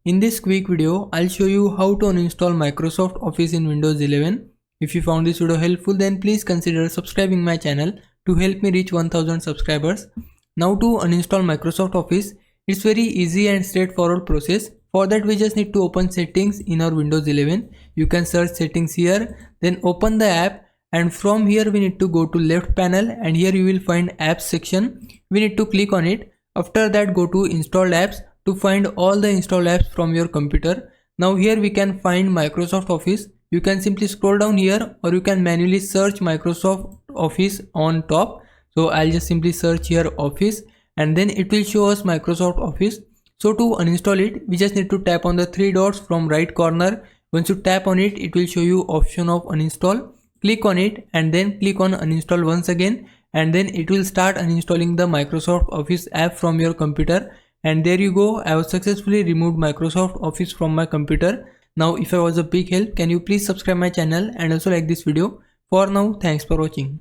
In this quick video, I'll show you how to uninstall Microsoft Office in Windows 11. If you found this video helpful, then please consider subscribing my channel to help me reach 1000 subscribers. Now to uninstall Microsoft Office, it's very easy and straightforward process. For that we just need to open settings in our Windows 11. You can search settings here, then open the app, and from here we need to go to left panel, and here you will find apps section. We need to click on it. After that go to installed apps to find all the installed apps from your computer. Now here we can find Microsoft Office. You can simply scroll down here, or you can manually search Microsoft Office on top. So I'll just simply search here Office, and then it will show us Microsoft Office. So to uninstall it, we just need to tap on the three dots from right corner. Once you tap on it, it will show you option of uninstall. Click on it and then click on uninstall once again, and then it will start uninstalling the Microsoft Office app from your computer. And there you go, I have successfully removed Microsoft Office from my computer. Now if I was a big help, can you please subscribe my channel and also like this video. For now, thanks for watching.